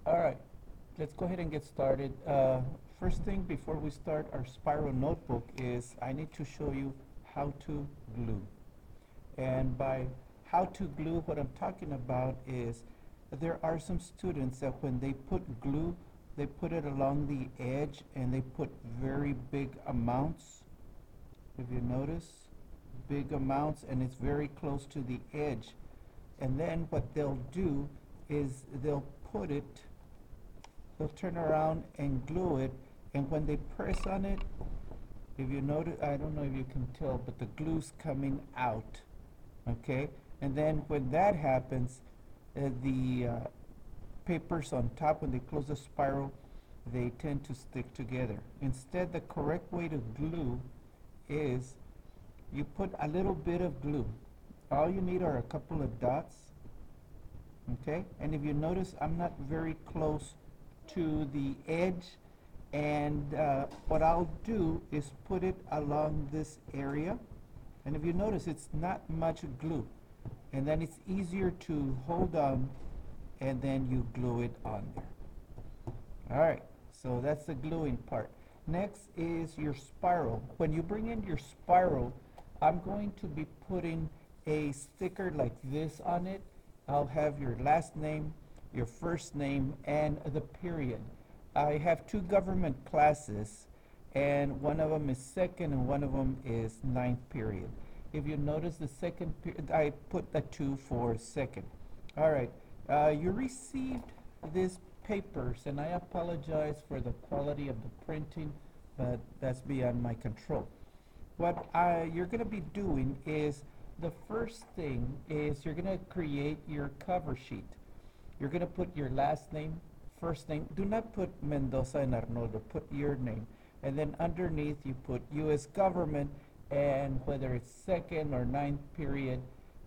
All right, let's go ahead and get started. First thing before we start our spiral notebook is I need to show you how to glue. And by how to glue, what I'm talking about is there are some students that when they put glue, they put it along the edge and they put very big amounts. If you notice, big amounts, and it's very close to the edge. And then what they'll do is they'll turn around and glue it, and when they press on it, if you notice, I don't know if you can tell, but the glue's coming out, okay? And then when that happens, the papers on top, when they close the spiral, they tend to stick together. Instead, the correct way to glue is you put a little bit of glue. All you need are a couple of dots, okay? And if you notice, I'm not very close to the edge, and what I'll do is put it along this area, and if you notice, it's not much glue, and then it's easier to hold on, and then you glue it on there. All right, so that's the gluing part. Next is your spiral. When you bring in your spiral, I'm going to be putting a sticker like this on it. I'll have your last name, your first name, and the period. I have two government classes, and one of them is second and one of them is ninth period. If you notice the second period, I put the 2 for second. All right, you received these papers, and I apologize for the quality of the printing, but that's beyond my control. What you're going to be doing is the first thing is you're going to create your cover sheet. You're going to put your last name, first name. Do not put Mendoza and Arnoldo. Put your name. And then underneath you put U.S. government and whether it's second or ninth period,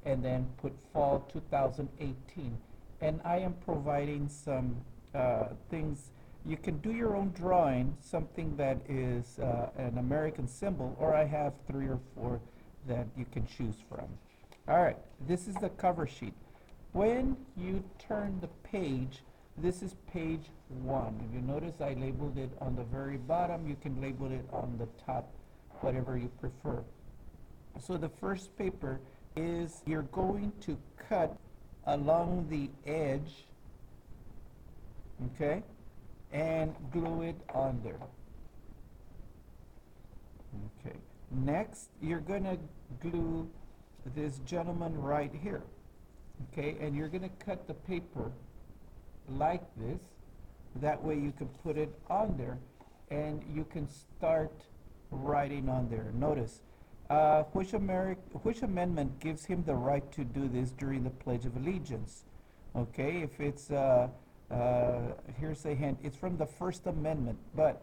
and then put fall 2018. And I am providing some things. You can do your own drawing, something that is an American symbol, or I have 3 or 4 that you can choose from. All right, this is the cover sheet. When you turn the page, this is page 1. If you notice, I labeled it on the very bottom. You can label it on the top, whatever you prefer. So the first paper is you're going to cut along the edge, okay, and glue it on there. Okay. Next, you're going to glue this gentleman right here. Okay, and you're going to cut the paper like this. That way you can put it on there and you can start writing on there. Notice, which amendment gives him the right to do this during the Pledge of Allegiance? Okay, if it's, here's a hint, it's from the First Amendment, but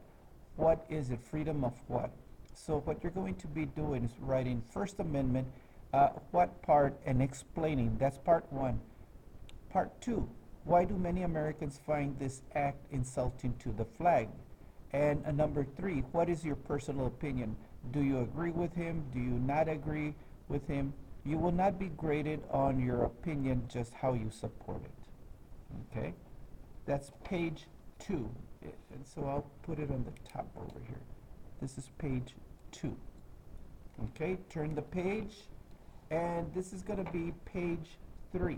what is it? Freedom of what? So what you're going to be doing is writing First Amendment, what part, and explaining. That's part 1. Part 2, why do many Americans find this act insulting to the flag? And number 3, what is your personal opinion? Do you agree with him? Do you not agree with him? You will not be graded on your opinion, just how you support it. Okay? That's page 2. And so I'll put it on the top over here. This is page 2. Okay, turn the page, and this is going to be page 3.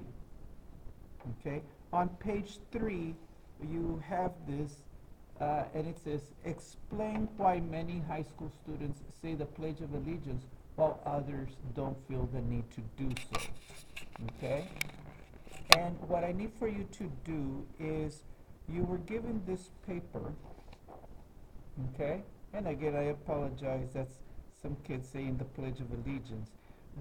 Okay, on page 3, you have this, and it says, explain why many high school students say the Pledge of Allegiance while others don't feel the need to do so. Okay, and what I need for you to do is, you were given this paper, okay, and again, I apologize, that's some kids saying the Pledge of Allegiance.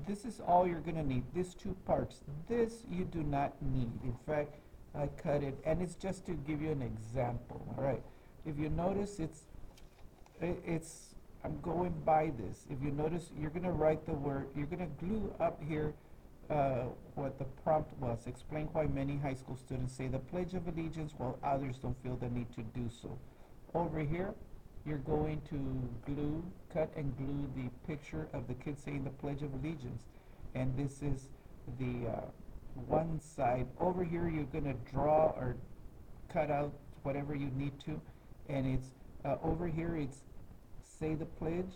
This is all you're going to need, these 2 parts. This you do not need. In fact, I cut it, and it's just to give you an example, all right? If you notice, I'm going by this. If you notice, you're going to write the word, you're going to glue up here what the prompt was. Explain why many high school students say the Pledge of Allegiance while others don't feel the need to do so. Over here, you're going to cut and glue the picture of the kids saying the Pledge of Allegiance. And this is the one side. Over here, you're going to draw or cut out whatever you need to, and it's over here it's say the pledge.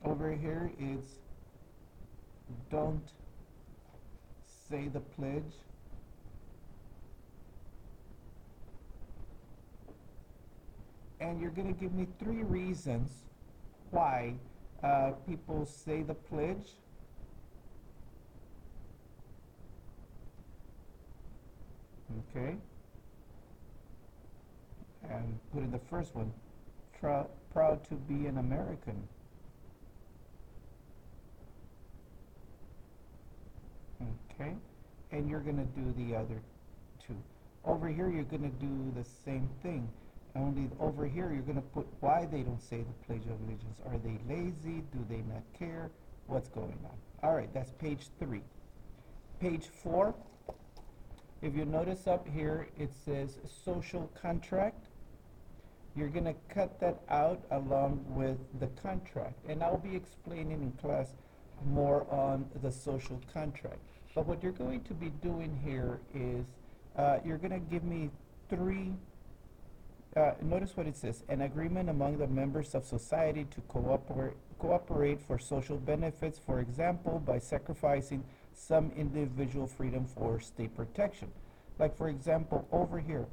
Over here it's don't say the pledge. And you're going to give me 3 reasons why people say the pledge. Okay. And put in the first one, proud to be an American. Okay. And you're going to do the other 2. Over here, you're going to do the same thing. Only over here, you're going to put why they don't say the Pledge of Allegiance. Are they lazy? Do they not care? What's going on? All right, that's page 3. Page 4, if you notice up here, it says social contract. You're going to cut that out along with the contract. And I'll be explaining in class more on the social contract. But what you're going to be doing here is you're going to give me 3. Notice what it says: an agreement among the members of society to cooperate for social benefits, for example, by sacrificing some individual freedom for state protection. Like, for example, over here,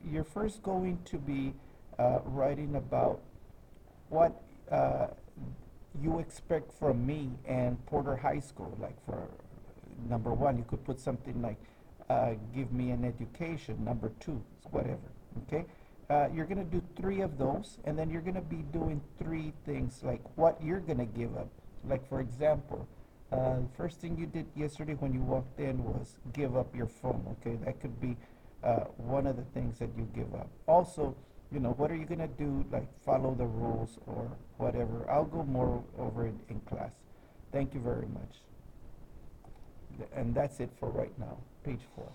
you're first going to be writing about what you expect from me and Porter High School. Like, for number 1, you could put something like, give me an education. Number 2, whatever. Okay, you're going to do 3 of those, and then you're going to be doing 3 things like what you're going to give up. Like, for example, the first thing you did yesterday when you walked in was give up your phone. Okay, that could be one of the things that you give up. Also, you know, what are you going to do, like follow the rules or whatever. I'll go more over it in class. Thank you very much. And that's it for right now. Page 4.